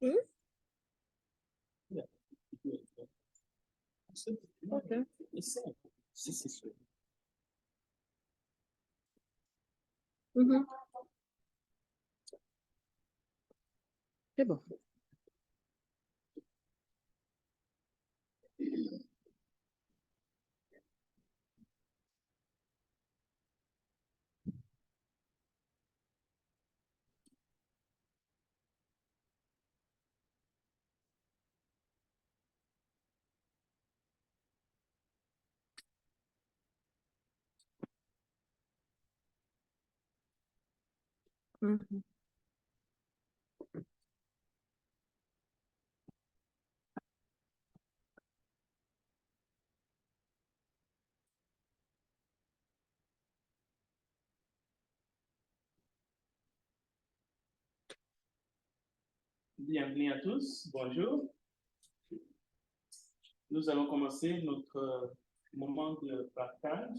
Hmm? Okay. Mhm. C'est bon. Mhm. Bienvenue à tous, bonjour. Nous allons commencer notre moment de partage,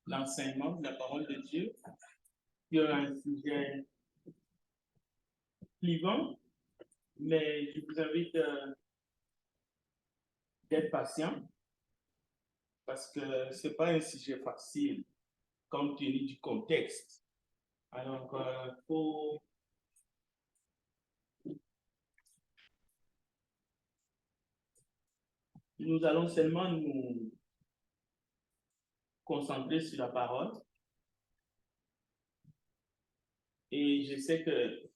l'enseignement de la parole de Dieu sur un sujet clivant, mais je vous invite d'être patient parce que ce n'est pas un sujet facile compte tenu du contexte. Alors, nous allons seulement nous concentrer sur la parole. Et je sais que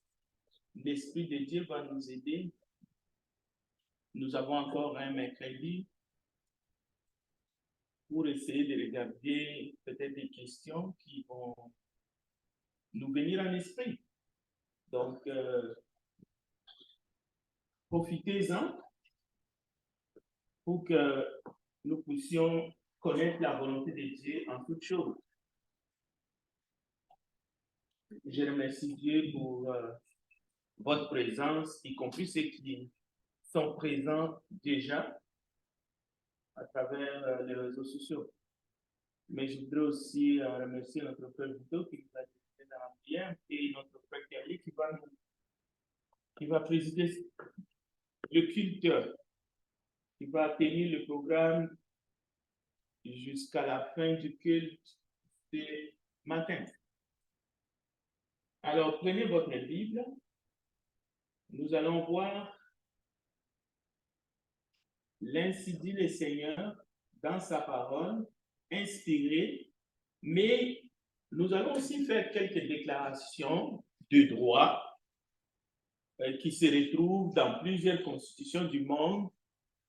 l'Esprit de Dieu va nous aider. Nous avons encore un mercredi pour essayer de regarder peut-être des questions qui vont nous venir en esprit. Donc, profitez-en pour que nous puissions connaître la volonté de Dieu en toutes choses. Je remercie Dieu pour votre présence, y compris ceux qui sont présents déjà à travers les réseaux sociaux. Mais je voudrais aussi remercier notre frère Vito qui nous a dirigé dans la prière et notre frère Kelly qui va présider le culte, qui va tenir le programme jusqu'à la fin du culte ce matin. Alors, prenez votre Bible. Nous allons voir l'ainsi dit le Seigneur dans sa parole, inspirée, mais nous allons aussi faire quelques déclarations de droit qui se retrouvent dans plusieurs constitutions du monde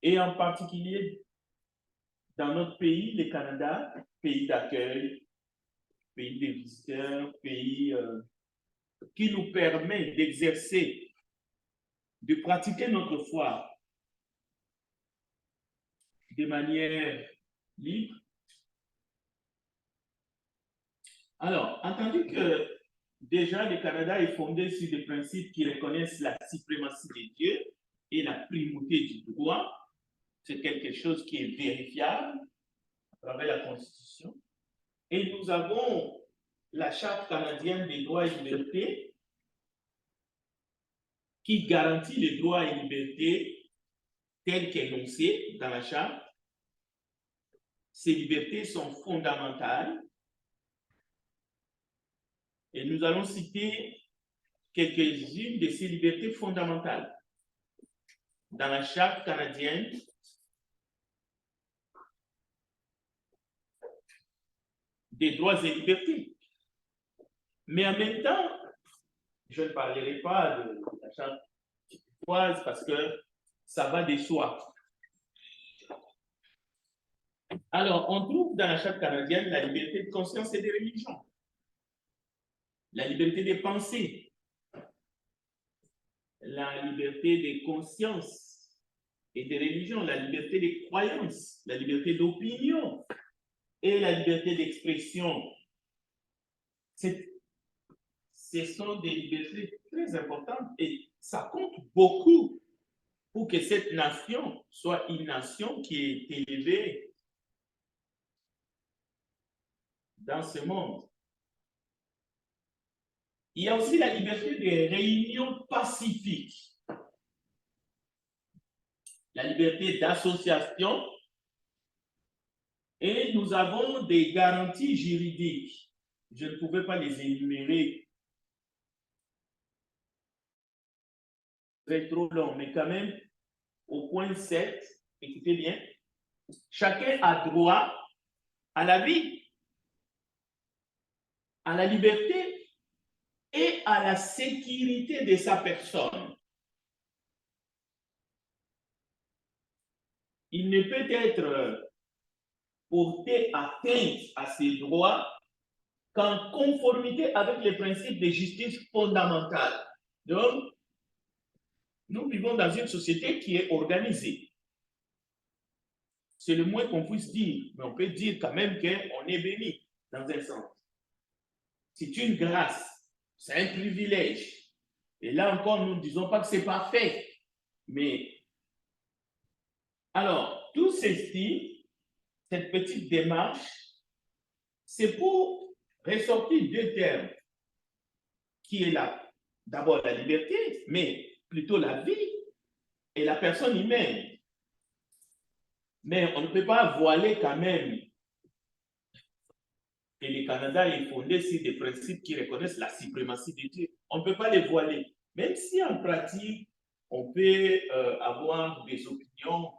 et en particulier dans notre pays, le Canada, pays d'accueil, pays des visiteurs, pays qui nous permet d'exercer, de pratiquer notre foi de manière libre. Alors, entendu que déjà le Canada est fondé sur des principes qui reconnaissent la suprématie de Dieu et la primauté du droit, c'est quelque chose qui est vérifiable à travers la Constitution. Et nous avons la Charte canadienne des droits et libertés qui garantit les droits et libertés tels qu'énoncés dans la Charte. Ces libertés sont fondamentales et nous allons citer quelques-unes de ces libertés fondamentales. Dans la Charte canadienne, des droits et libertés. Mais en même temps, je ne parlerai pas de la Charte québécoise parce que ça va de soi. Alors, on trouve dans la Charte canadienne la liberté de conscience et de religion, la liberté de pensée, la liberté de conscience et de religion, la liberté de croyance, la liberté d'opinion et la liberté d'expression. Ce sont des libertés très importantes et ça compte beaucoup pour que cette nation soit une nation qui est élevée dans ce monde. Il y a aussi la liberté de réunion pacifique. la liberté d'association, et nous avons des garanties juridiques. Je ne pouvais pas les énumérer. C'est trop long, mais quand même, au point 7, écoutez bien, chacun a droit à la vie, à la liberté et à la sécurité de sa personne. Il ne peut être porté atteinte à ses droits qu'en conformité avec les principes de justice fondamentale. Donc, nous vivons dans une société qui est organisée. C'est le moins qu'on puisse dire, mais on peut dire quand même qu'on est béni dans un sens. C'est une grâce, c'est un privilège. Et là encore, nous ne disons pas que ce n'est pas fait. Mais alors, tout ceci, cette petite démarche, c'est pour ressortir deux termes, qui est là, d'abord la liberté, mais plutôt la vie et la personne humaine. Mais on ne peut pas voiler quand même que le Canada est fondé sur des principes qui reconnaissent la suprématie de Dieu. On ne peut pas les voiler. Même si en pratique, on peut avoir des opinions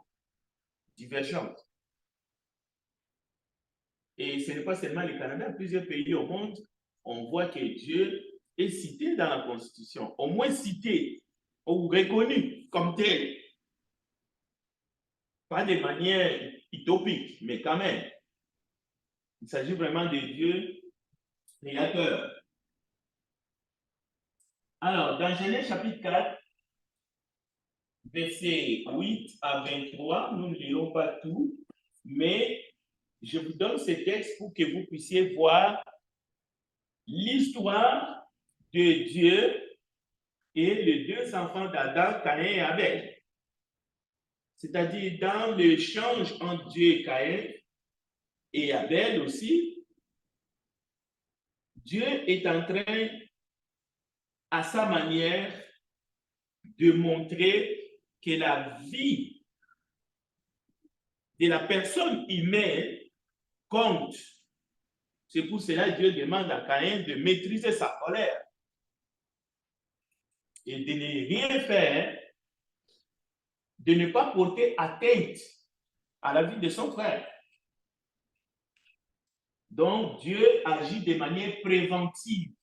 divergentes. Et ce n'est pas seulement le Canada, plusieurs pays au monde, on voit que Dieu est cité dans la Constitution, au moins cité ou reconnu comme tel. Pas de manière utopique, mais quand même. Il s'agit vraiment de Dieu créateur. Alors, dans Genèse chapitre 4, versets 8 à 23, nous ne lirons pas tout, mais je vous donne ces textes pour que vous puissiez voir l'histoire de Dieu et les deux enfants d'Adam, Caïn et Abel. C'est-à-dire dans l'échange entre Dieu et Caïn et Abel aussi, Dieu est en train, à sa manière, de montrer que la vie de la personne humaine compte. C'est pour cela que Dieu demande à Caïn de maîtriser sa colère et de ne rien faire, de ne pas porter atteinte à la vie de son frère. Donc, Dieu agit de manière préventive.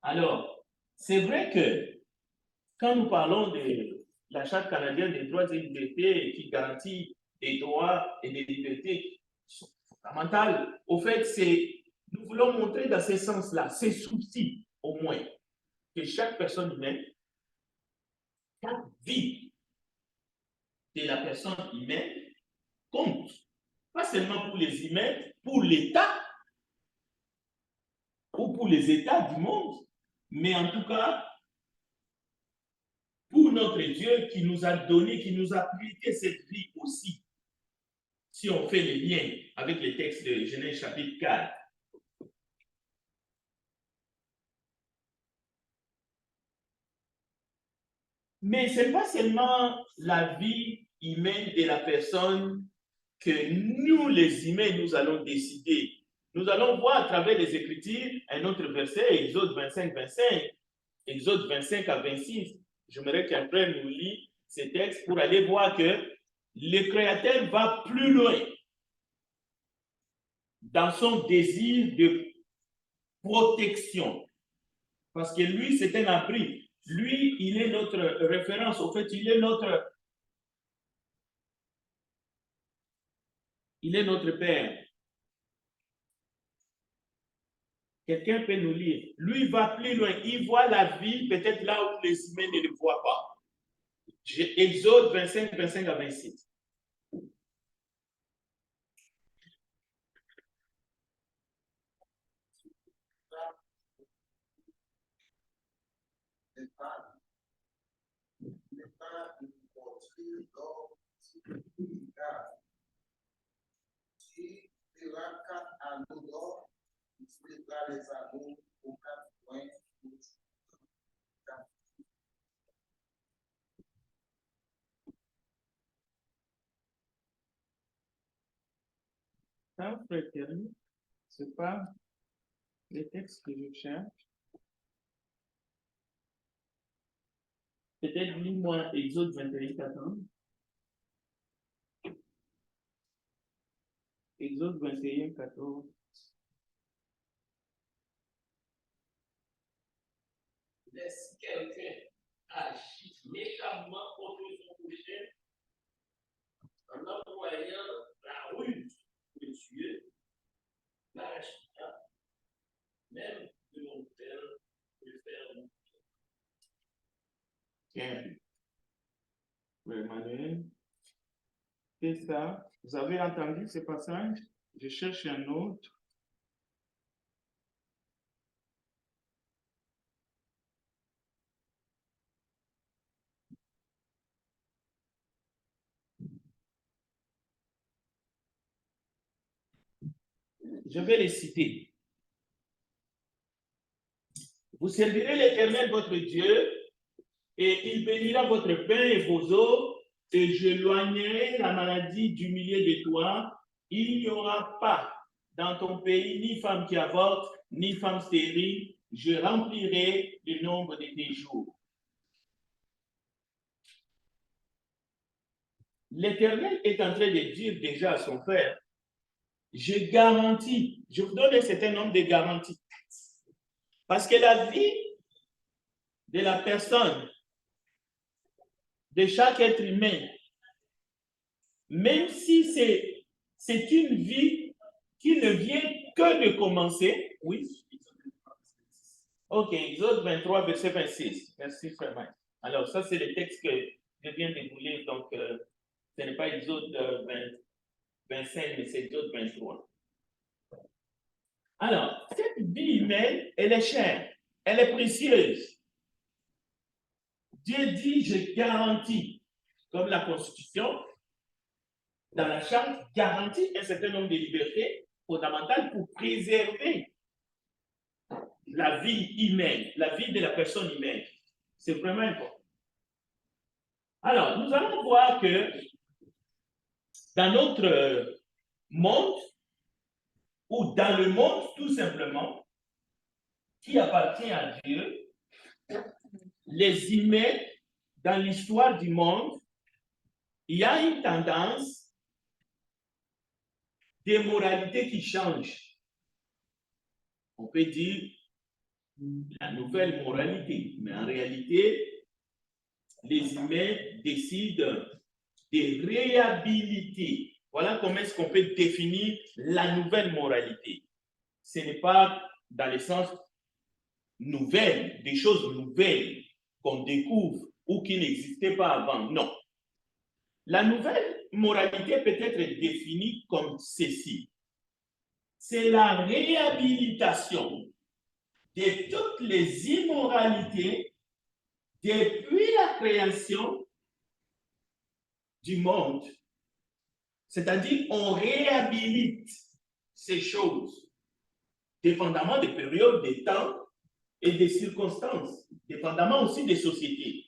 Alors, c'est vrai que quand nous parlons de la Charte canadienne des droits et libertés qui garantit des droits et des libertés fondamentales, au fait, nous voulons montrer dans ce sens-là, ces soucis au moins, que chaque personne humaine, chaque vie de la personne humaine compte. Pas seulement pour les humains, pour l'État ou pour les États du monde, mais en tout cas pour notre Dieu qui nous a donné, qui nous a prêté cette vie aussi. Si on fait les liens avec les textes de Genèse chapitre 4. Mais ce n'est pas seulement la vie humaine de la personne que nous, les humains, nous allons décider. Nous allons voir à travers les Écritures un autre verset, Exode 25, 25, Exode 25 à 26. J'aimerais qu'après nous lit ces textes pour aller voir que le Créateur va plus loin dans son désir de protection. Parce que lui, c'est un abri. Lui, il est notre référence. Au fait, il est notre Père. Quelqu'un peut nous lire. Lui va plus loin. Il voit la vie peut-être là où les humains ne le voient pas. Exode 25, 25 à 26. notre éternel, ce n'est pas les textes que je cherche. Peut-être lis-moi Exode 21, 14. Exode 21, 14. Laisse quelqu'un agir méchamment contre son prochain en employant la ruse pour le tuer, l'achita, même de mon père, le faire. Tiens. Oui, Emmanuel. C'est ça. Vous avez entendu ce passage? Je cherche un autre. Je vais les citer. Vous servirez l'Éternel votre Dieu, et il bénira votre pain et vos eaux, et j'éloignerai la maladie du milieu de toi. Il n'y aura pas dans ton pays ni femme qui avorte, ni femme stérile. Je remplirai le nombre de tes jours. L'Éternel est en train de dire déjà à son frère, je garantis, je vous donne un certain nombre de garanties. Parce que la vie de la personne, de chaque être humain, même si c'est une vie qui ne vient que de commencer, oui. Ok, Exode 23, verset 26. Merci, frère Mike. Alors, ça, c'est le texte que je viens de vous lire, donc ce n'est pas Exode 25, mais c'est Exode 23. Alors, cette vie humaine, elle est chère, elle est précieuse. Dieu dit, je garantis, comme la Constitution, dans la Charte, garantit un certain nombre de libertés fondamentales pour préserver la vie humaine, la vie de la personne humaine. C'est vraiment important. Alors, nous allons voir que dans notre monde, ou dans le monde tout simplement, qui appartient à Dieu, les humains, dans l'histoire du monde, il y a une tendance des moralités qui changent. On peut dire la nouvelle moralité, mais en réalité, les humains décident de réhabiliter. Voilà comment est-ce qu'on peut définir la nouvelle moralité. Ce n'est pas dans le sens nouvelle, des choses nouvelles qu'on découvre ou qui n'existaient pas avant. Non. La nouvelle moralité peut être définie comme ceci. C'est la réhabilitation de toutes les immoralités depuis la création du monde. C'est-à-dire, on réhabilite ces choses, dépendamment des périodes, des temps et des circonstances, dépendamment aussi des sociétés.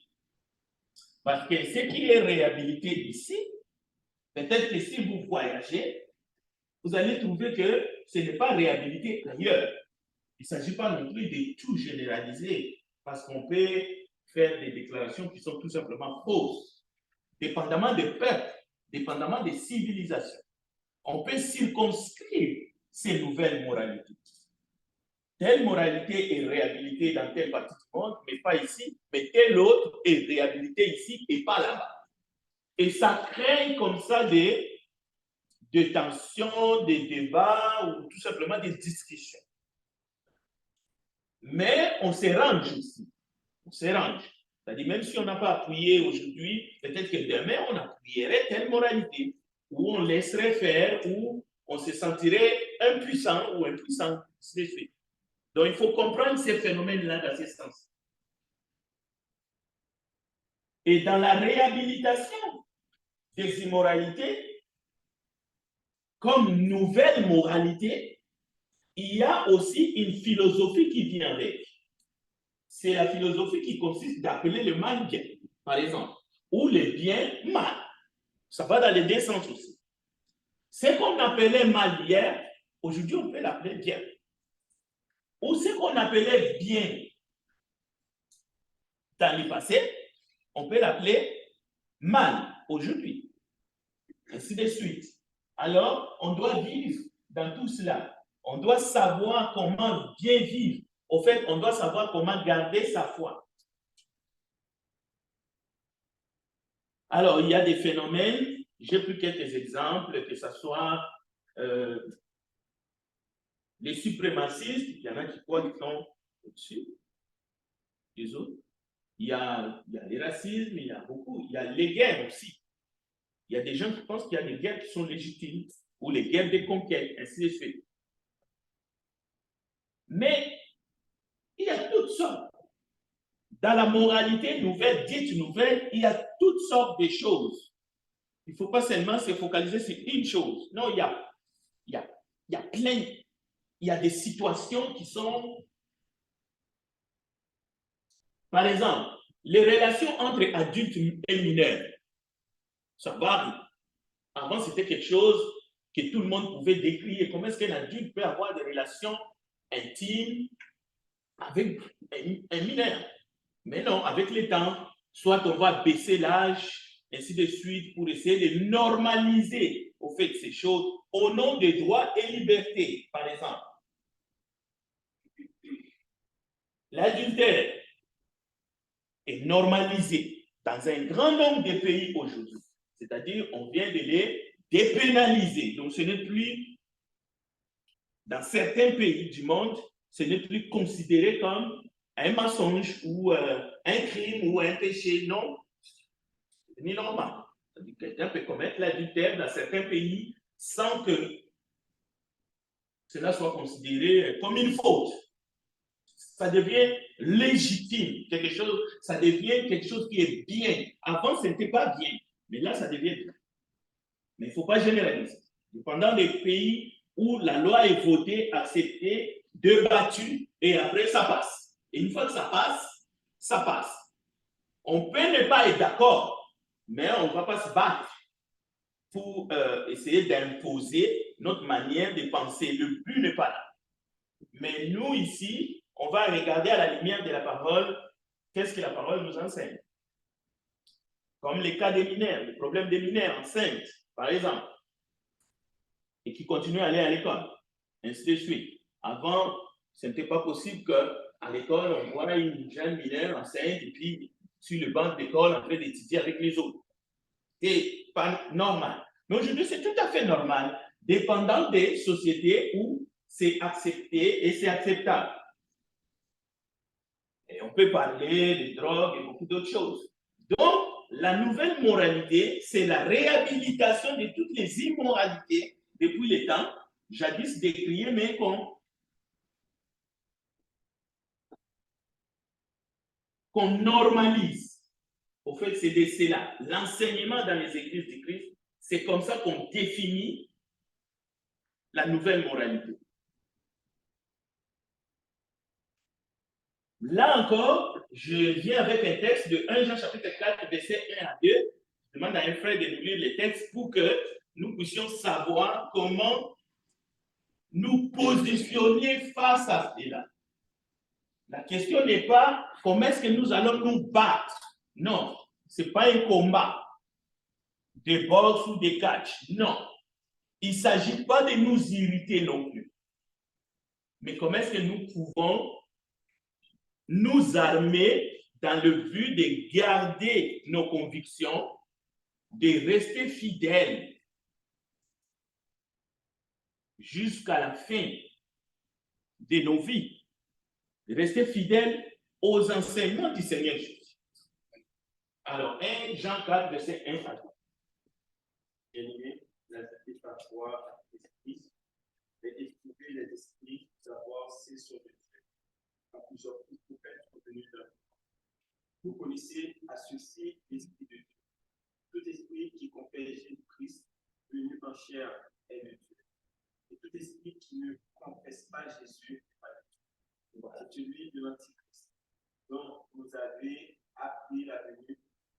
Parce que ce qui est réhabilité ici, peut-être que si vous voyagez, vous allez trouver que ce n'est pas réhabilité ailleurs. Il ne s'agit pas non plus de tout généraliser, parce qu'on peut faire des déclarations qui sont tout simplement fausses, dépendamment des peuples, dépendamment des civilisations. On peut circonscrire ces nouvelles moralités. Telle moralité est réhabilitée dans telle partie du monde, mais pas ici, mais telle autre est réhabilitée ici et pas là-bas. Et ça crée comme ça des tensions, des débats ou tout simplement des discussions. Mais on s'arrange aussi. On s'arrange. C'est-à-dire, même si on n'a pas appuyé aujourd'hui, peut-être que demain, on appuierait telle moralité, où on laisserait faire, où on se sentirait impuissant ou impuissant. Donc, il faut comprendre ces phénomènes-là dans ce sens. Et dans la réhabilitation des immoralités, comme nouvelle moralité, il y a aussi une philosophie qui vient avec. C'est la philosophie qui consiste d'appeler le mal bien, par exemple, ou le bien mal. Ça va dans les deux sens aussi. Ce qu'on appelait mal hier, Aujourd'hui, on peut l'appeler bien. Ou ce qu'on appelait bien dans le passé, on peut l'appeler mal aujourd'hui. Ainsi de suite. Alors, on doit vivre dans tout cela. On doit savoir comment bien vivre. Au fait, on doit savoir comment garder sa foi. Alors, il y a des phénomènes, j'ai pris quelques exemples, que ce soit les suprémacistes, il y en a qui croient qu'ils sont au-dessus des autres. Il y a les racismes, il y a beaucoup. Il y a les guerres aussi. Il y a des gens qui pensent qu'il y a des guerres qui sont légitimes, ou les guerres de conquête, ainsi de suite. Mais il y a toutes sortes. Dans la moralité nouvelle, dite nouvelle, il y a toutes sortes de choses. Il ne faut pas seulement se focaliser sur une chose. Non, il y a plein. Il y a des situations qui sont... Par exemple, les relations entre adultes et mineurs. Ça varie. Avant, c'était quelque chose que tout le monde pouvait décrire. Comment est-ce qu'un adulte peut avoir des relations intimes avec un mineur? Mais non, avec le temps, soit on va baisser l'âge, ainsi de suite, pour essayer de normaliser au fait ces choses au nom des droits et libertés, par exemple. L'adultère est normalisé dans un grand nombre de pays aujourd'hui. C'est-à-dire, on vient de les dépénaliser. Donc, ce n'est plus, dans certains pays du monde, ce n'est plus considéré comme un mensonge ou un crime ou un péché. Non, c'est ni normal. C'est-à-dire que quelqu'un peut commettre l'adultère dans certains pays sans que cela soit considéré comme une faute. Ça devient légitime, quelque chose, ça devient quelque chose qui est bien. Avant, ce n'était pas bien, mais là, ça devient bien. Mais il ne faut pas généraliser. Pendant des pays où la loi est votée, acceptée, débattue, et après, ça passe. Et une fois que ça passe, ça passe. On peut ne pas être d'accord, mais on ne va pas se battre pour essayer d'imposer notre manière de penser. Le but n'est pas là. Mais nous, ici, on va regarder à la lumière de la parole, qu'est-ce que la parole nous enseigne. Comme les cas des mineurs, le problème des mineurs enceintes, par exemple, et qui continuent à aller à l'école, ainsi de suite. Avant, ce n'était pas possible qu'à l'école, on voit une jeune mineure enceinte et puis sur le banc d'école en train d'étudier avec les autres. C'est pas normal. Mais aujourd'hui, c'est tout à fait normal, dépendant des sociétés où c'est accepté et c'est acceptable. Et on peut parler de drogue et beaucoup d'autres choses. Donc, la nouvelle moralité, c'est la réhabilitation de toutes les immoralités depuis les temps, jadis décriées, mais qu'on normalise. Au fait, c'est de cela. L'enseignement dans les églises du Christ, c'est comme ça qu'on définit la nouvelle moralité. Là encore, je viens avec un texte de 1 Jean chapitre 4, verset 1 à 2. Je demande à un frère de nous lire les textes pour que nous puissions savoir comment nous positionner face à cela. La question n'est pas comment est-ce que nous allons nous battre. Non, ce n'est pas un combat de boxe ou de catch. Non, il ne s'agit pas de nous irriter non plus. Mais comment est-ce que nous pouvons nous armer dans le but de garder nos convictions, de rester fidèles jusqu'à la fin de nos vies, de rester fidèles aux enseignements du Seigneur Jésus. Alors, 1 Jean 4, verset 1 à 2. Aimer la vie par foi à l'esprit, et éprouver les esprits, savoir si sont de Dieu. En plusieurs coups pour être obtenu d'un. Vous connaissez à ceci l'esprit de Dieu. Tout esprit qui confesse Jésus-Christ, venu en chair, est de Dieu. Et tout esprit qui ne confesse pas Jésus n'est pas de Dieu. C'est celui de l'Antichrist, dont vous avez appris la venue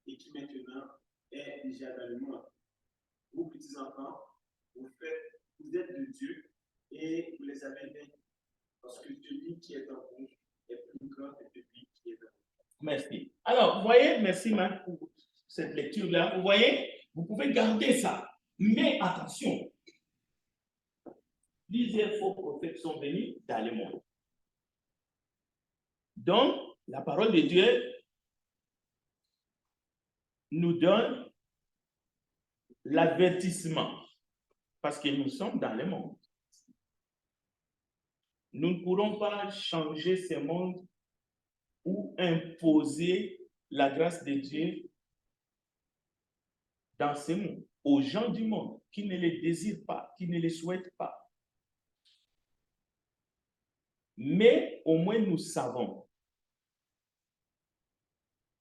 et qui maintenant est déjà dans le monde. Vous, petits enfants, vous êtes de Dieu et vous les avez nés. Parce que celui qui est en vous est plus grand que celui qui est en vous. Merci. Alors, vous voyez, merci Marc pour cette lecture-là. Vous voyez, vous pouvez garder ça. Mais attention, plusieurs faux prophètes sont venus dans le monde. Donc, la parole de Dieu nous donne l'avertissement parce que nous sommes dans le monde. Nous ne pourrons pas changer ce monde ou imposer la grâce de Dieu dans ce monde aux gens du monde qui ne les désirent pas, qui ne les souhaitent pas. Mais au moins nous savons.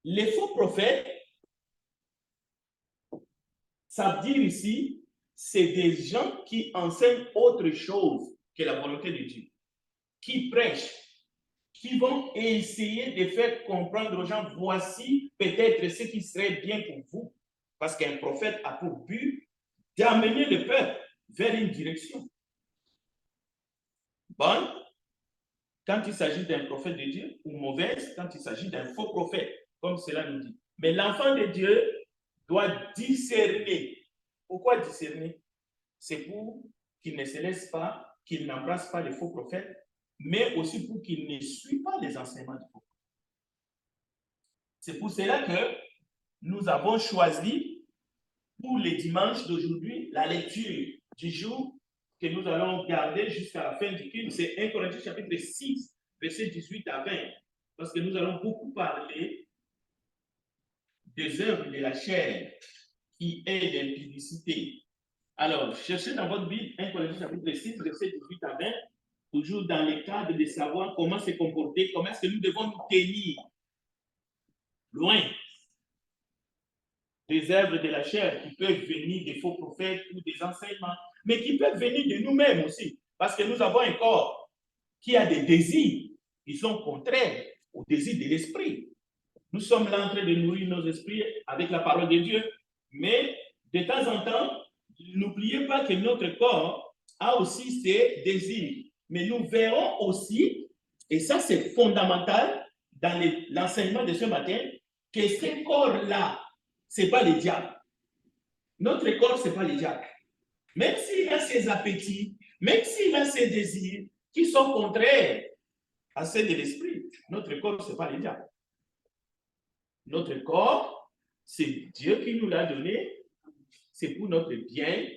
Les faux prophètes, ça veut dire ici, c'est des gens qui enseignent autre chose que la volonté de Dieu, qui prêchent, qui vont essayer de faire comprendre aux gens, voici peut-être ce qui serait bien pour vous. Parce qu'un prophète a pour but d'amener le peuple vers une direction bonne quand il s'agit d'un prophète de Dieu ou mauvaise quand il s'agit d'un faux prophète, comme cela nous dit. Mais l'enfant de Dieu doit discerner. Pourquoi discerner? C'est pour qu'il ne se laisse pas, qu'il n'embrasse pas les faux prophètes, mais aussi pour qu'il ne suive pas les enseignements du faux prophète. C'est pour cela que nous avons choisi pour les dimanches d'aujourd'hui la lecture du jour que nous allons garder jusqu'à la fin du culte. C'est 1 Corinthiens chapitre 6, versets 18 à 20. Parce que nous allons beaucoup parler des œuvres de la chair qui est l'impudicité. Alors, cherchez dans votre Bible 1 Corinthiens chapitre 6, versets 18 à 20, toujours dans le cadre de savoir comment se comporter, comment est-ce que nous devons nous tenir loin des œuvres de la chair qui peuvent venir des faux prophètes ou des enseignements, mais qui peuvent venir de nous-mêmes aussi, parce que nous avons un corps qui a des désirs qui sont contraires aux désirs de l'esprit. Nous sommes là en train de nourrir nos esprits avec la parole de Dieu, mais de temps en temps, n'oubliez pas que notre corps a aussi ses désirs. Mais nous verrons aussi, et ça c'est fondamental dans l'enseignement de ce matin, que ce corps-là, ce n'est pas le diable. Notre corps, ce n'est pas le diable. Même s'il a ses appétits, même s'il a ses désirs qui sont contraires à ceux de l'esprit, notre corps, ce n'est pas le diable. Notre corps, c'est Dieu qui nous l'a donné, c'est pour notre bien,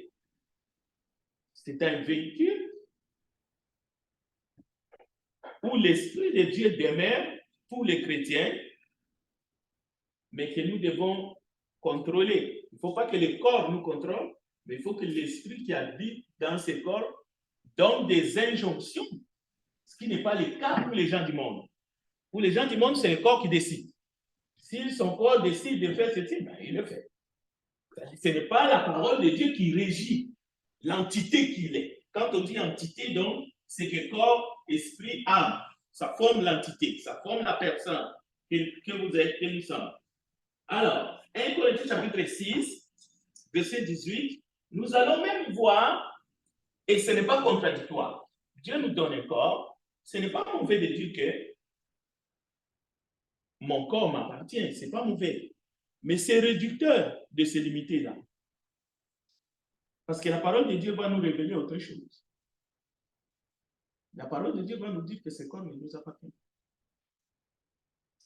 c'est un véhicule où l'Esprit de Dieu demeure pour les chrétiens, mais que nous devons contrôler. Il ne faut pas que le corps nous contrôle, mais il faut que l'Esprit qui habite dans ce corps donne des injonctions, ce qui n'est pas le cas pour les gens du monde. Pour les gens du monde, c'est le corps qui décide. Si son corps décide de faire ceci, ben, il le fait. Ce n'est pas la parole de Dieu qui régit l'entité qu'il est. Quand on dit entité, donc, c'est que corps, esprit, âme, ça forme l'entité, ça forme la personne que vous êtes, que nous sommes. Alors, 1 Corinthiens chapitre 6, verset 18, nous allons même voir, et ce n'est pas contradictoire, Dieu nous donne un corps, ce n'est pas mauvais de dire que mon corps m'appartient, ce n'est pas mauvais. Mais c'est réducteur de se limiter là. Parce que la parole de Dieu va nous révéler autre chose. La parole de Dieu va nous dire que ce corps ne nous appartient pas.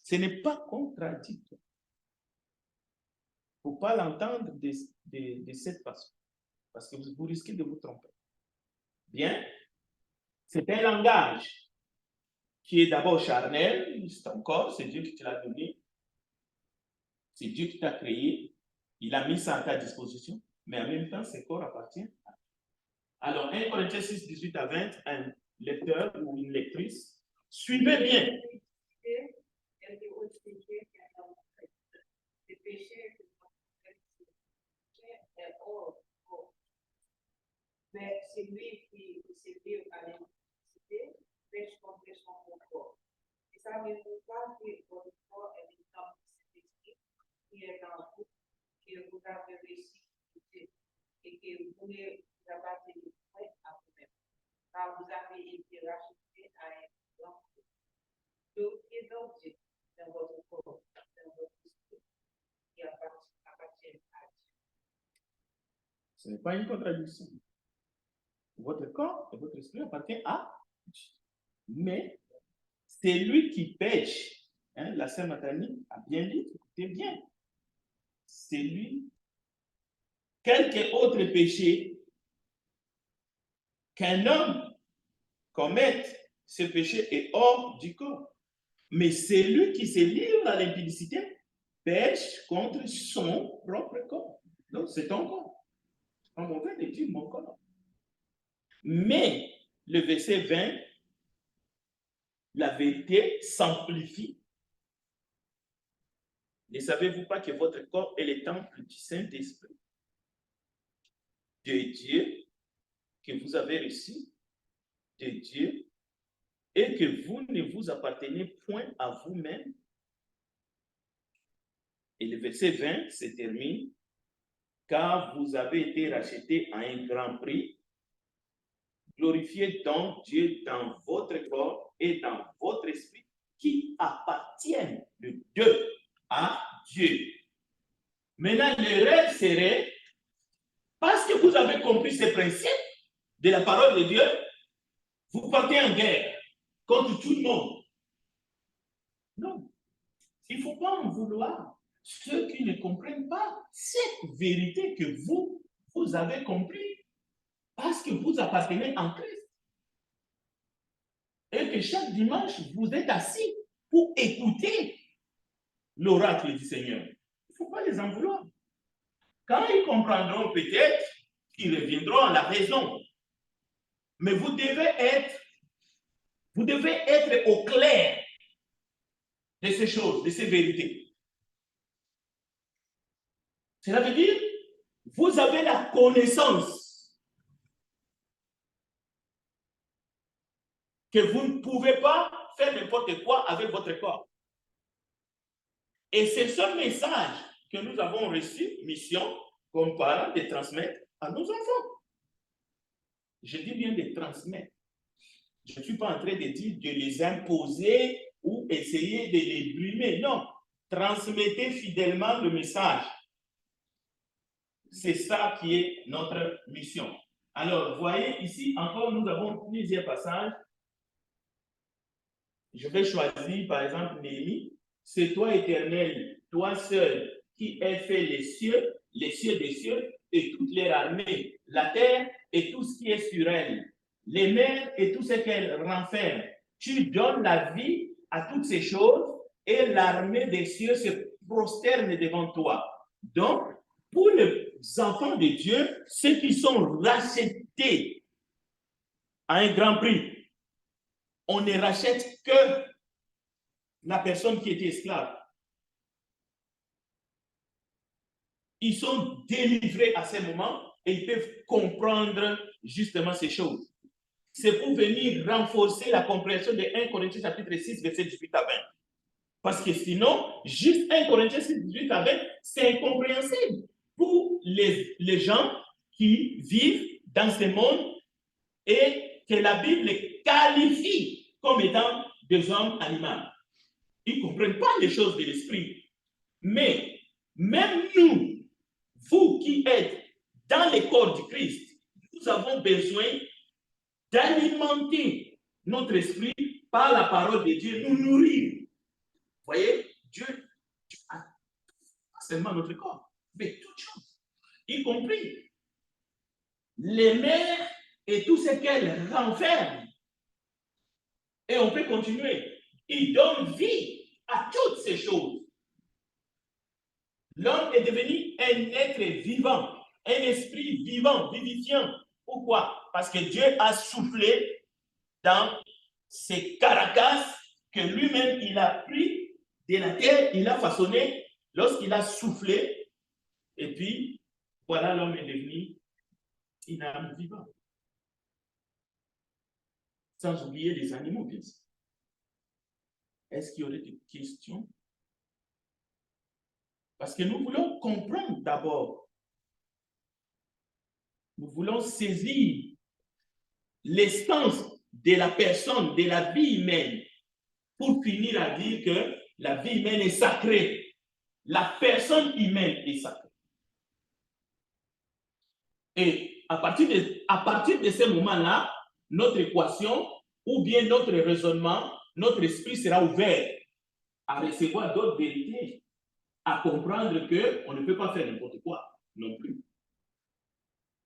Ce n'est pas contradictoire. Il ne faut pas l'entendre de cette façon. Parce que vous risquez de vous tromper. Bien, c'est un langage qui est d'abord charnel, c'est ton corps, c'est Dieu qui te l'a donné. C'est Dieu qui t'a créé. Il a mis ça à ta disposition. Mais en même temps, ce corps appartient à toi. Alors, 1 Corinthiens 6, 18 à 20, un lecteur ou une lectrice, suivez bien. Mais c'est lui qui s'est lié à l'identité, pêche contre son corps. Et ça ne veut pas que votre corps est une forme de cet esprit qui est dans vous, que vous avez réussi et que vous voulez vous abattre les prêts à vous-même. car vous avez été rachetés à un grand prix. Glorifiez donc Dieu dans votre corps, dans votre esprit, qui appartiennent à Dieu. Ce n'est pas une contradiction. Votre corps et votre esprit appartiennent à Dieu. Mais c'est lui qui pêche. Hein, la sœur Matani a bien dit, écoutez bien. C'est lui. Quelque autre péché qu'un homme commette, ce péché est hors du corps. Mais celui qui se livre à l'impudicité pêche contre son propre corps. Donc, c'est ton corps. En mon fait, dire mon corps. Mais le verset 20, la vérité s'amplifie. Ne savez-vous pas que votre corps est le temple du Saint-Esprit de Dieu que vous avez reçu de Dieu et que vous ne vous appartenez point à vous-même? Et le verset 20 se termine, car vous avez été rachetés à un grand prix. Glorifiez donc Dieu dans votre corps et dans votre esprit qui appartiennent de Dieu à Dieu. Maintenant, le rêve serait, parce que vous avez compris ces principes de la parole de Dieu, vous partez en guerre contre tout le monde. Non, il ne faut pas en vouloir ceux qui ne comprennent pas cette vérité que vous avez compris parce que vous appartenez en Christ. Et que chaque dimanche, vous êtes assis pour écouter l'oracle du Seigneur. Il ne faut pas les en vouloir. Quand ils comprendront peut-être, ils reviendront à la raison. Mais vous devez être au clair de ces choses, de ces vérités. Cela veut dire, vous avez la connaissance que vous ne pouvez pas faire n'importe quoi avec votre corps. Et c'est ce message que nous avons reçu, mission, comme parents, de transmettre à nos enfants. Je dis bien de transmettre. Je ne suis pas en train de dire de les imposer ou essayer de les brimer. Non, transmettez fidèlement le message. C'est ça qui est notre mission. Alors, voyez ici, encore, nous avons plusieurs passages. Je vais choisir, par exemple, Néhémie. C'est toi, Éternel, toi seul, qui as fait les cieux des cieux et toute leur armée, la terre et tout ce qui est sur elle, les mers et tout ce qu'elles renferment. Tu donnes la vie à toutes ces choses et l'armée des cieux se prosterne devant toi. Donc, pour les enfants de Dieu, ceux qui sont rachetés à un grand prix, on ne rachète que la personne qui était esclave. Ils sont délivrés à ce moment et ils peuvent comprendre justement ces choses. C'est pour venir renforcer la compréhension de 1 Corinthiens chapitre 6, verset 18 à 20. Parce que sinon, juste 1 Corinthiens 6, 18 à 20, c'est incompréhensible pour les gens qui vivent dans ce monde et que la Bible qualifie comme étant des hommes animaux. Ils ne comprennent pas les choses de l'esprit. Mais même nous, vous qui êtes dans le corps du Christ, nous avons besoin d'alimenter notre esprit par la parole de Dieu, nous nourrir. Vous voyez, Dieu a pas seulement notre corps, mais toutes choses, y compris les mers et tout ce qu'elles renferment. Et on peut continuer. Il donne vie à toutes ces choses. L'homme est devenu un être vivant, un esprit vivant, vivifiant. Pourquoi? Parce que Dieu a soufflé dans ses carcasses que lui-même il a pris de la terre, il a façonné lorsqu'il a soufflé. Et puis, voilà, l'homme est devenu une âme vivante. Sans oublier les animaux, bien sûr. Est-ce qu'il y aurait des questions? Parce que nous voulons comprendre d'abord. Nous voulons saisir l'essence de la personne, de la vie humaine, pour finir à dire que la vie humaine est sacrée. La personne humaine est sacrée. Et à partir de ce moment-là, notre équation ou bien notre raisonnement, notre esprit sera ouvert à recevoir d'autres vérités, à comprendre qu'on ne peut pas faire n'importe quoi non plus.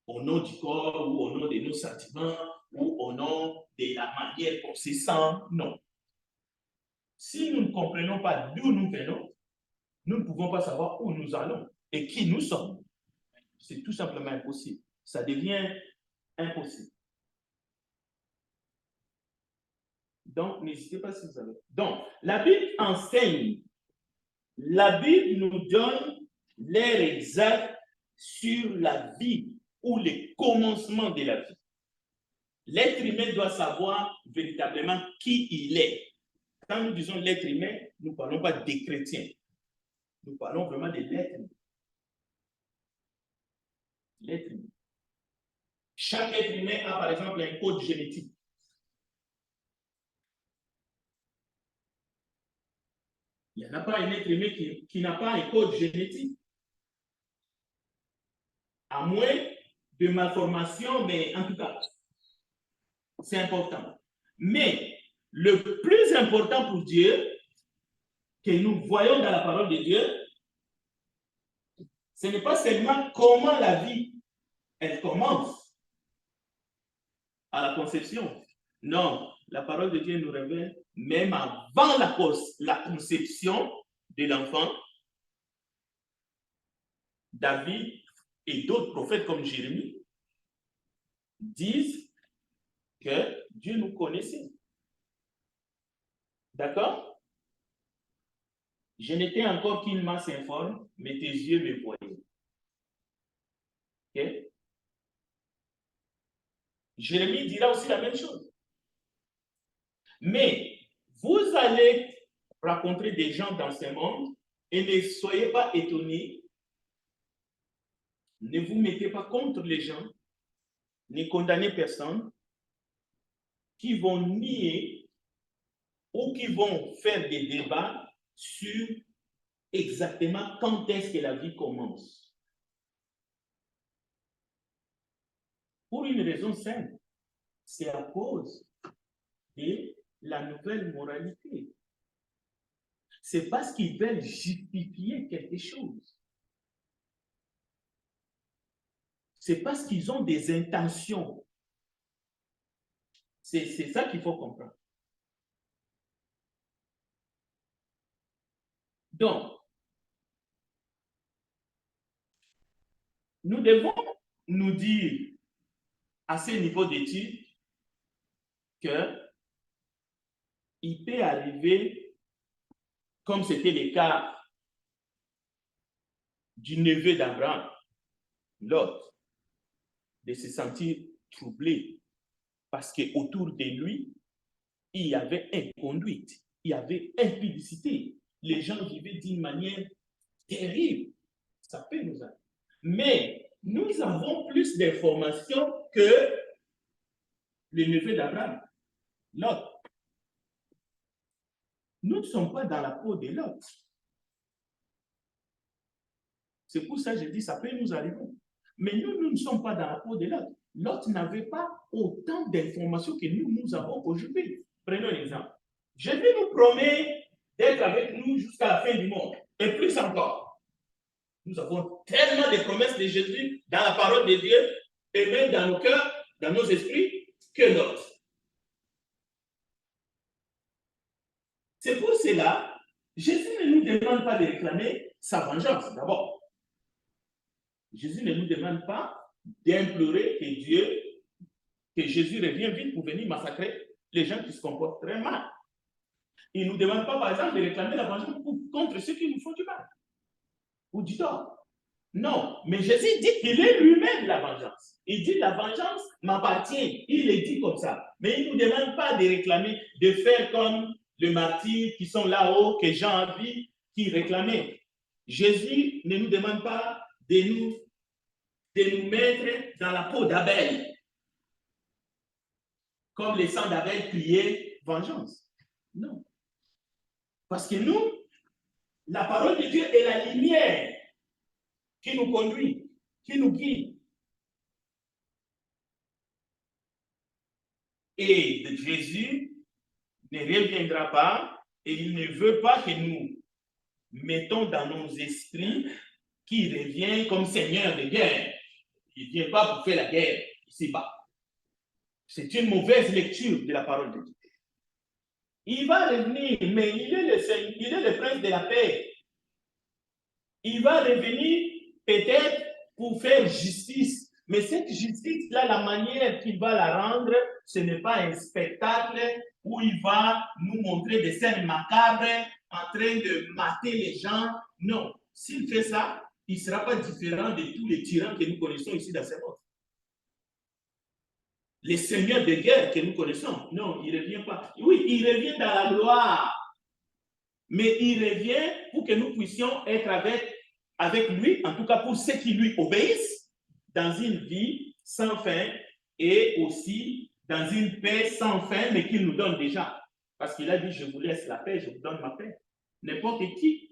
Au nom du corps ou au nom de nos sentiments ou au nom de la manière qu'on se sent, non. Si nous ne comprenons pas d'où nous venons, nous ne pouvons pas savoir où nous allons et qui nous sommes. C'est tout simplement impossible. Ça devient impossible. Donc, n'hésitez pas si vous avez. Donc, la Bible enseigne. La Bible nous donne l'heure exacte sur la vie ou les commencements de la vie. L'être humain doit savoir véritablement qui il est. Quand nous disons l'être humain, nous ne parlons pas des chrétiens. Nous parlons vraiment de l'être humain. L'être humain. Chaque être humain a par exemple un code génétique. Il n'y en a pas un être humain qui n'a pas un code génétique. À moins de malformation, mais en tout cas, c'est important. Mais le plus important pour Dieu, que nous voyons dans la parole de Dieu, ce n'est pas seulement comment la vie, elle commence à la conception. Non, la parole de Dieu nous révèle, même avant la conception de l'enfant, David et d'autres prophètes comme Jérémie disent que Dieu nous connaissait. D'accord? Je n'étais encore qu'une masse informe, mais tes yeux me voyaient. Okay? Jérémie dira aussi la même chose. Mais vous allez rencontrer des gens dans ce monde et ne soyez pas étonnés. Ne vous mettez pas contre les gens, ne condamnez personne qui vont nier ou qui vont faire des débats sur exactement quand est-ce que la vie commence. Pour une raison simple, c'est à cause de la nouvelle moralité. C'est parce qu'ils veulent justifier quelque chose. C'est parce qu'ils ont des intentions. C'est ça qu'il faut comprendre. Donc, nous devons nous dire à ce niveau d'études que il peut arriver, comme c'était le cas du neveu d'Abraham, Lot, de se sentir troublé parce qu'autour de lui, il y avait inconduite, il y avait impudicité. Les gens vivaient d'une manière terrible. Ça peut nous arriver. Mais nous avons plus d'informations que le neveu d'Abraham, Lot. Nous ne sommes pas dans la peau de Lot. C'est pour ça que je dis ça peut nous arriver. Mais nous ne sommes pas dans la peau de Lot. Lot n'avait pas autant d'informations que nous avons aujourd'hui. Prenons un exemple. Jésus nous promet d'être avec nous jusqu'à la fin du monde. Et plus encore. Nous avons tellement de promesses de Jésus dans la parole de Dieu et même dans nos cœurs, dans nos esprits, que l'autre. C'est pour cela, Jésus ne nous demande pas de réclamer sa vengeance d'abord. Jésus ne nous demande pas d'implorer que Jésus revienne vite pour venir massacrer les gens qui se comportent très mal. Il ne nous demande pas, par exemple, de réclamer la vengeance contre ceux qui nous font du mal ou du tort. Non, mais Jésus dit qu'il est lui-même la vengeance. Il dit la vengeance m'appartient. Il le dit comme ça. Mais il ne nous demande pas de réclamer, de faire comme les martyrs qui sont là-haut, que Jean a vu, qui réclamaient. Jésus ne nous demande pas de nous mettre dans la peau d'Abel. comme les sangs d'Abel criaient vengeance. Non. Parce que nous, la parole de Dieu est la lumière qui nous conduit, qui nous guide. Et Jésus ne reviendra pas et il ne veut pas que nous mettons dans nos esprits qu'il revient comme seigneur de guerre. Il ne vient pas pour faire la guerre ici-bas. C'est une mauvaise lecture de la parole de Dieu. Il va revenir, mais il est le prince de la paix. Il va revenir peut-être pour faire justice. Mais cette justice-là, la manière qu'il va la rendre, ce n'est pas un spectacle où il va nous montrer des scènes macabres en train de mater les gens. Non, s'il fait ça, il ne sera pas différent de tous les tyrans que nous connaissons ici dans ce monde. Les seigneurs de guerre que nous connaissons, non, il ne revient pas. Oui, il revient dans la gloire, mais il revient pour que nous puissions être avec lui, en tout cas pour ceux qui lui obéissent, dans une vie sans fin et aussi dans une paix sans fin, mais qu'il nous donne déjà. Parce qu'il a dit, je vous laisse la paix, je vous donne ma paix. N'importe qui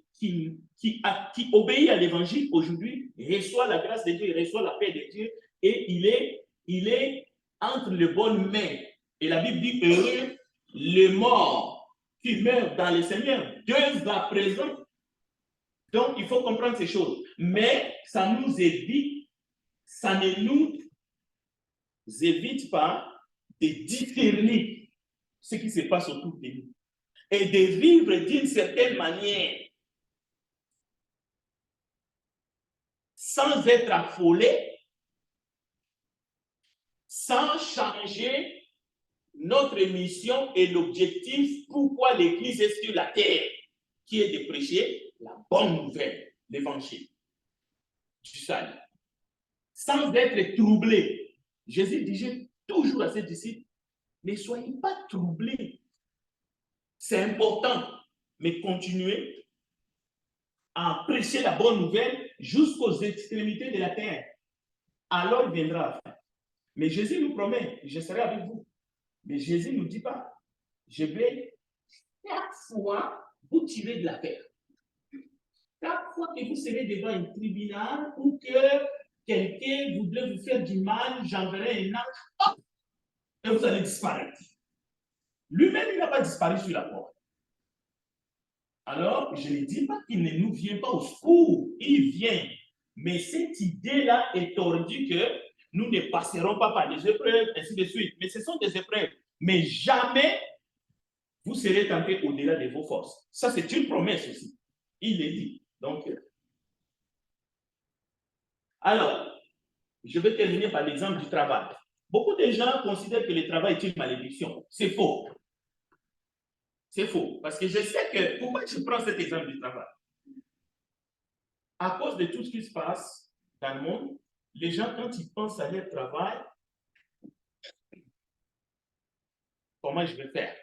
obéit à l'évangile aujourd'hui reçoit la grâce de Dieu, reçoit la paix de Dieu et il est entre les bonnes mains. Et la Bible dit, heureux le mort qui meurt dans le Seigneur, dès à présent. Donc, il faut comprendre ces choses. Mais ça nous évite, ça ne nous évite pas de discerner ce qui se passe autour de nous et de vivre d'une certaine manière sans être affolé, sans changer notre mission et l'objectif pourquoi l'Église est sur la terre, qui est de prêcher la bonne nouvelle, l'évangile du salut, sans être troublé. Jésus disait toujours à ses disciples, ne soyez pas troublés. C'est important, mais continuez à prêcher la bonne nouvelle jusqu'aux extrémités de la terre. Alors il viendra la fin. Mais Jésus nous promet, je serai avec vous. Mais Jésus ne nous dit pas, je vais chaque fois vous tirer de la terre. Chaque fois que vous serez devant un tribunal ou que quelqu'un voudrait vous faire du mal, j'enverrai un ange, hop, et vous allez disparaître. Lui-même, il n'a pas disparu sur la porte. Alors, je ne dis pas qu'il ne nous vient pas au secours, il vient. Mais cette idée-là est tordue que nous ne passerons pas par des épreuves, ainsi de suite. Mais ce sont des épreuves. Mais jamais vous serez tentés au-delà de vos forces. Ça, c'est une promesse aussi. Il est dit. Donc, alors, je vais terminer par l'exemple du travail. Beaucoup de gens considèrent que le travail est une malédiction. C'est faux. C'est faux. Parce que je sais que, pourquoi je prends cet exemple du travail? À cause de tout ce qui se passe dans le monde, les gens, quand ils pensent à leur travail, comment je vais faire?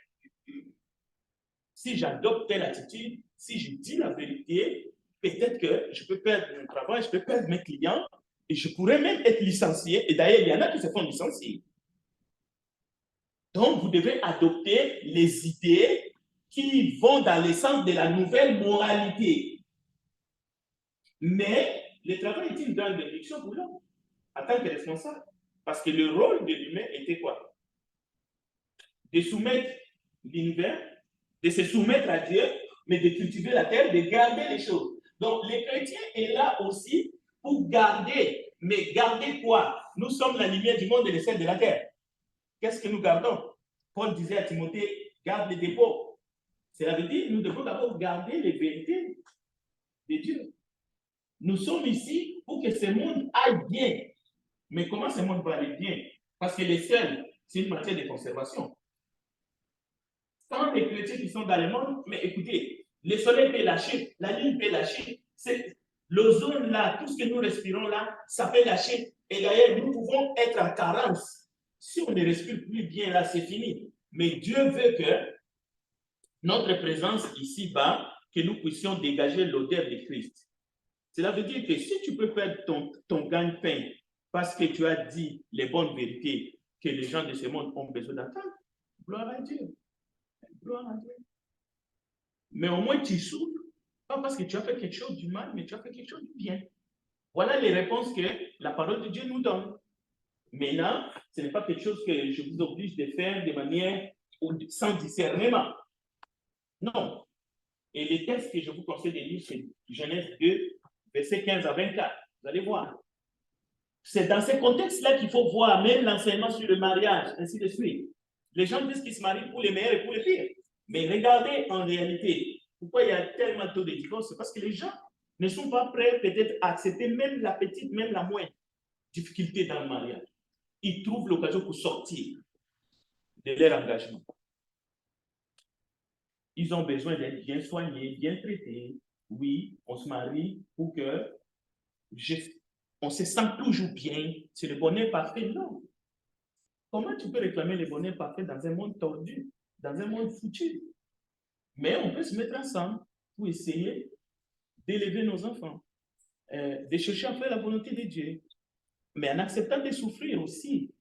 Si j'adopte telle attitude, si je dis la vérité, peut-être que je peux perdre mon travail, je peux perdre mes clients, et je pourrais même être licencié. Et d'ailleurs, il y en a qui se font licencier. Donc, vous devez adopter les idées qui vont dans le sens de la nouvelle moralité. Mais le travail est une grande bénédiction pour l'homme, en tant que responsable. Parce que le rôle de l'humain était quoi? De soumettre l'univers, de se soumettre à Dieu, mais de cultiver la terre, de garder les choses. Donc, le chrétien est là aussi pour garder. Mais garder quoi? Nous sommes la lumière du monde et le sel de la terre. Qu'est-ce que nous gardons? Paul disait à Timothée, garde les dépôts. Cela veut dire, nous devons d'abord garder les vérités de Dieu. Nous sommes ici pour que ce monde aille bien. Mais comment ce monde va aller bien? Parce que les sels, c'est une matière de conservation. Sans les chrétiens qui sont dans le monde, mais écoutez, le soleil peut lâcher, la lune peut lâcher, l'ozone là, tout ce que nous respirons là, ça peut lâcher. Et d'ailleurs, nous pouvons être en carence. Si on ne respire plus bien là, c'est fini. Mais Dieu veut que notre présence ici-bas, que nous puissions dégager l'odeur de Christ. Cela veut dire que si tu peux perdre ton gagne-pain parce que tu as dit les bonnes vérités, que les gens de ce monde ont besoin d'entendre. Gloire à Dieu. Gloire à Dieu. Mais au moins tu souffres, pas parce que tu as fait quelque chose du mal, mais tu as fait quelque chose du bien. Voilà les réponses que la parole de Dieu nous donne. Maintenant, ce n'est pas quelque chose que je vous oblige de faire de manière sans discernement. Non. Et les textes que je vous conseille de lire, c'est Genèse 2, versets 15 à 24. Vous allez voir. C'est dans ces contextes-là qu'il faut voir même l'enseignement sur le mariage, ainsi de suite. Les gens disent qu'ils se marient pour les meilleurs et pour les pires. Mais regardez en réalité, pourquoi il y a tellement de taux de divorce? C'est parce que les gens ne sont pas prêts peut-être à accepter même la petite, même la moindre difficulté dans le mariage. Ils trouvent l'occasion pour sortir de leur engagement. Ils ont besoin d'être bien soignés, bien traités. Oui, on se marie pour que on se sent toujours bien. C'est le bonheur parfait. Non. Comment tu peux réclamer le bonheur parfait dans un monde tordu, dans un monde foutu? Mais on peut se mettre ensemble pour essayer d'élever nos enfants, de chercher à faire la volonté de Dieu, mais en acceptant de souffrir aussi,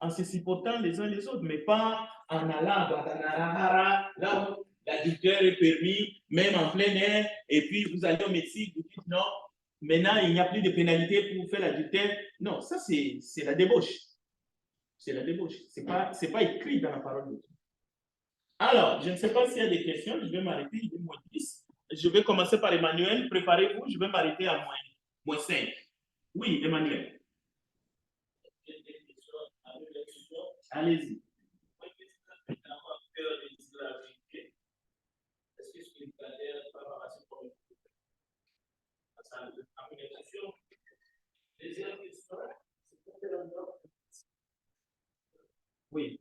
en se supportant les uns les autres, mais pas en allant à Guadalajara, là où l'adultère est permis, même en plein air, et puis vous allez au Mexique, vous dites non, maintenant il n'y a plus de pénalité pour faire l'adultère. Non, ça c'est la débauche. C'est la débauche. Ce n'est pas écrit dans la parole de Dieu. Alors, je ne sais pas s'il y a des questions, je vais m'arrêter, il est moins 10. Je vais commencer par Emmanuel, préparez-vous, je vais m'arrêter à moins 5. Oui, Emmanuel. Allez-y. Oui.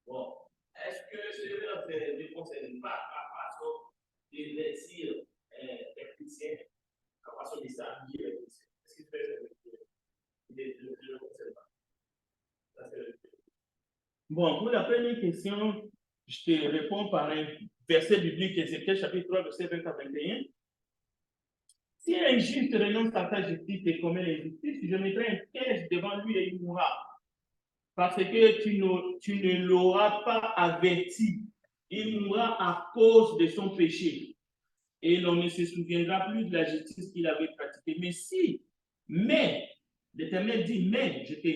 Bon, est-ce que cela ne concerne pas la façon de vêtir les chrétiens, la façon de s'habiller les chrétiens? Est-ce que ne le concerne pas? Bon, pour la première question, je te réponds par un verset biblique, Ézéchiel chapitre 3, verset 20 à 21. Si un juste renonce à ta justice et commet l'injustice, je mettrai un piège devant lui et il mourra. Parce que tu ne l'auras pas averti. Il mourra à cause de son péché. Et l'on ne se souviendra plus de la justice qu'il avait pratiquée. Mais, l'Éternel dit, mais je te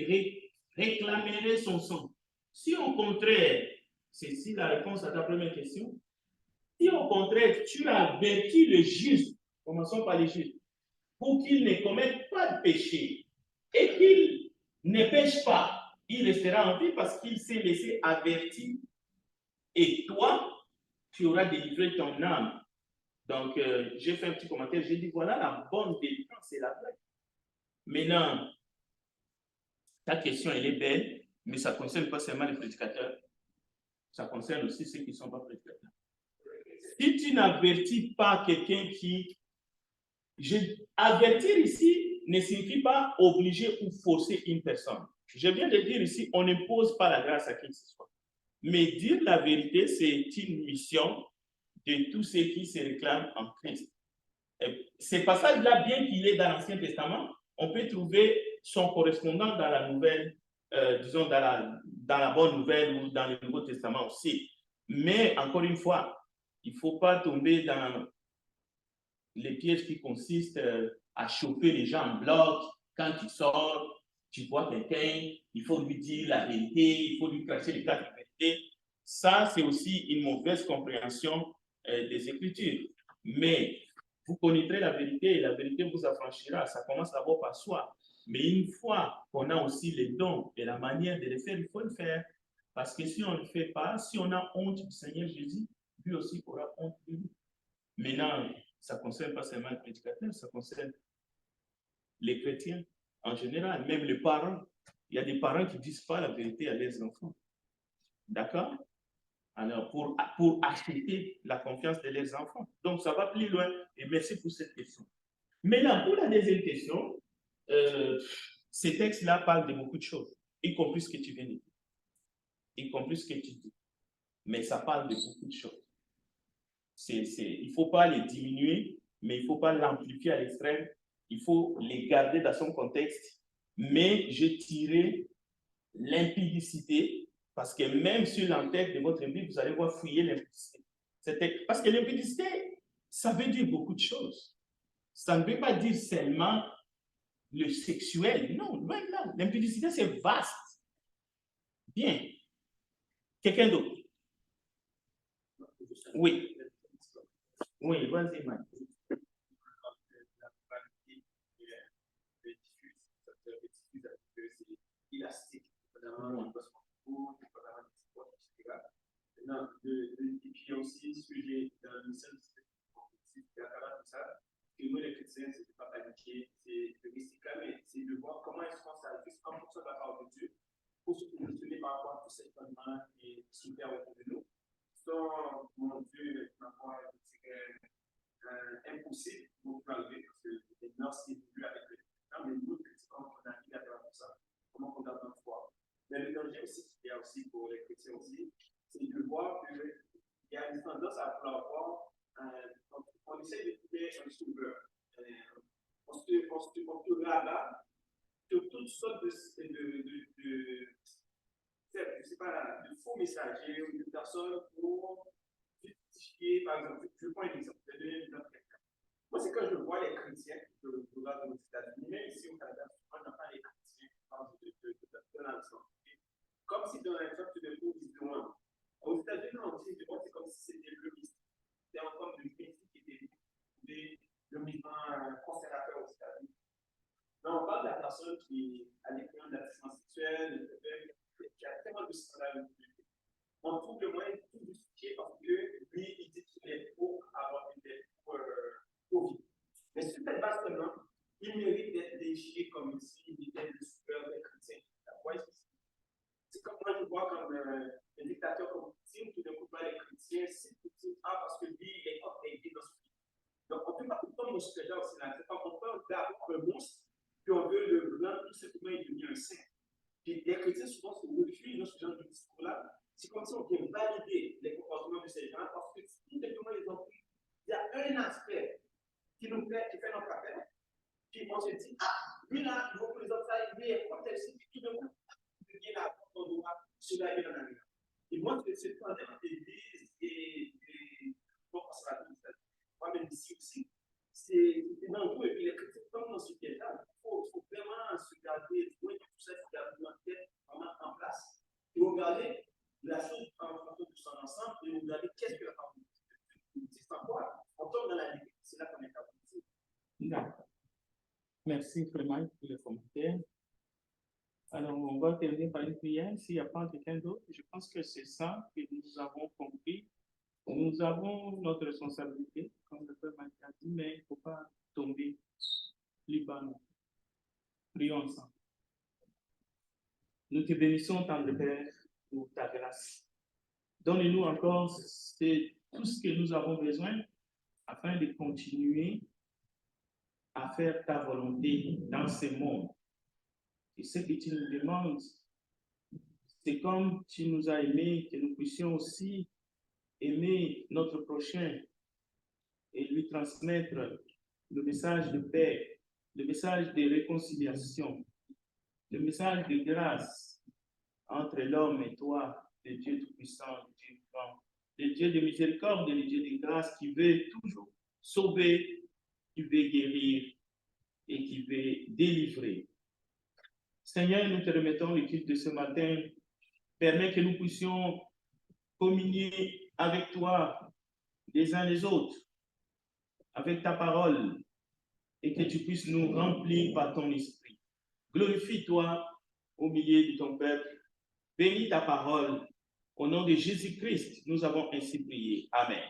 réclamerai son sang. Si au contraire, c'est ici la réponse à ta première question, si au contraire, tu avertis le juste, commençons par le juste, pour qu'il ne commette pas de péché et qu'il ne pêche pas, il restera en vie parce qu'il s'est laissé avertir. Et toi, tu auras délivré ton âme. Donc, j'ai fait un petit commentaire, j'ai dit, voilà la bonne délivrance, c'est la vraie. Maintenant, ta question, elle est belle, mais ça ne concerne pas seulement les prédicateurs, ça concerne aussi ceux qui ne sont pas prédicateurs. Si tu n'avertis pas quelqu'un qui... Avertir ici ne signifie pas obliger ou forcer une personne. Je viens de dire ici, on n'impose pas la grâce à qui que ce soit. Mais dire la vérité, c'est une mission de tous ceux qui se réclament en Christ. Ces passages-là, bien qu'il est dans l'Ancien Testament, on peut trouver son correspondant dans la nouvelle, disons dans la bonne nouvelle ou dans le Nouveau Testament aussi. Mais encore une fois, il ne faut pas tomber dans les pièges qui consistent à chauffer les gens en bloc. Quand tu sors, tu vois quelqu'un, il faut lui dire la vérité, il faut lui cracher les cartes de vérité. Ça, c'est aussi une mauvaise compréhension des Écritures. Mais vous connaîtrez la vérité et la vérité vous affranchira. Ça commence d'abord par soi. Mais une fois qu'on a aussi les dons et la manière de le faire, il faut le faire. Parce que si on ne le fait pas, si on a honte du Seigneur Jésus, lui aussi aura honte de nous. Maintenant, ça ne concerne pas seulement les prédicateurs, ça concerne les chrétiens en général, même les parents. Il y a des parents qui ne disent pas la vérité à leurs enfants. D'accord? Alors, pour acheter la confiance de leurs enfants. Donc, ça va plus loin. Et merci pour cette question. Maintenant, pour la deuxième question, ces textes-là parlent de beaucoup de choses, y compris ce que tu viens de dire, y compris ce que tu dis. Mais ça parle de beaucoup de choses. il ne faut pas les diminuer, mais il ne faut pas l'amplifier à l'extrême. Il faut les garder dans son contexte. Mais je tirais l'impudicité, parce que même sur l'entête de votre Bible, vous allez voir fouiller l'impudicité. Parce que l'impudicité, ça veut dire beaucoup de choses. Ça ne veut pas dire seulement le sexuel. Non, loin de là. L'impudicité, c'est vaste. Bien. Quelqu'un d'autre? Oui. Oui, vas-y, Mike. Élastique, notamment parce qu'on et puis aussi, ce que j'ai dans le message, c'est que nous, les chrétiens, c'est de ne pas paniquer, c'est de rester calme, c'est de voir comment est-ce qu'on s'ajuste en fonction de la parole de Dieu pour se positionner par rapport à tous ces événements qui sont autour de nous. Sans, mon Dieu, ma foi, c'est impossible pour nous enlever parce que les mœurs évoluent avec le temps, mais nous, quand on arrive à faire tout ça, comment on garde notre foi. Mais le danger aussi qu'il y a aussi pour les chrétiens aussi, c'est de voir qu'il y a une tendance à vouloir voir, on essaie de trouver un sauveur. On se rabat sur toutes sortes de je sais pas, de faux messagers ou de personnes pour justifier, par exemple, je prends un exemple, je vais donner un exemple. Moi, c'est quand je vois les chrétiens, je regarde aux États-Unis, même ici au Canada, on n'a pas les chrétiens qui parlent de l'ensemble. Comme si dans l'exemple, tout d'un coup, ils disent de moi. Aux États-Unis, on dit de moi, c'est comme si c'était le mystique. C'était en forme de mystique qui était le mouvement conservateur aux États-Unis. Là, on parle de la personne qui a des problèmes d'attachement sexuel, qui a tellement de scandales. On trouve le moyen de tout justifier parce que lui, il dit qu'il est pour avoir une telle vie. Mais sur cette base seulement, il mérite d'être déchiré comme s'il était le super des chrétiens. C'est comme moi, je vois comme un dictateur comme Poutine, tout d'un coup, les chrétiens, c'est Poutine, parce que lui, il est orgueilleux dans ce pays. Donc, on ne peut pas tout le temps montrer déjà aussi là. C'est pas qu'on peut d'abord un monstre, puis on veut le blanc, tout simplement, il devient un saint. Puis les chrétiens, souvent, se refusent dans ce genre de discours-là. C'est comme si on vient valider les comportements de ces gens, parce que tout simplement, ils ont pris. Il y a un aspect qui fait notre appel, puis on se dit, lui là, il représente ça, lui est comme tel, tout d'un coup, il vient là, on doit cela est en arrière. Et moi, c'est pendant l'église et bon, on sera tous, moi-même ici aussi, c'est dans tout, et puis les chrétiens, comme dans ce piège-là, il faut vraiment se garder, tout ça, se garder notre tête vraiment en place, et regarder la chose en fonction de son ensemble, et regarder qu'est-ce que la parole dit. C'est quoi? On tombe dans la limite, c'est là qu'on est capable. D'accord. Merci vraiment pour les commentaires. Alors, on va terminer par une prière. S'il n'y a pas quelqu'un d'autre, je pense que c'est ça que nous avons compris. Nous avons notre responsabilité, comme le Père Mike a dit, mais il ne faut pas tomber plus bas. Prions ensemble. Nous te bénissons, tendre Père, pour ta grâce. Donne-nous encore tout ce que nous avons besoin afin de continuer à faire ta volonté dans ce monde. Et ce que tu nous demandes, c'est comme tu nous as aimés, que nous puissions aussi aimer notre prochain et lui transmettre le message de paix, le message de réconciliation, le message de grâce entre l'homme et toi, le Dieu Tout-Puissant, le Dieu grand, le Dieu de miséricorde et le Dieu de grâce qui veut toujours sauver, qui veut guérir et qui veut délivrer. Seigneur, nous te remettons l'étude de ce matin. Permets que nous puissions communier avec toi les uns les autres, avec ta parole, et que tu puisses nous remplir par ton esprit. Glorifie-toi au milieu de ton peuple. Bénis ta parole. Au nom de Jésus-Christ, nous avons ainsi prié. Amen.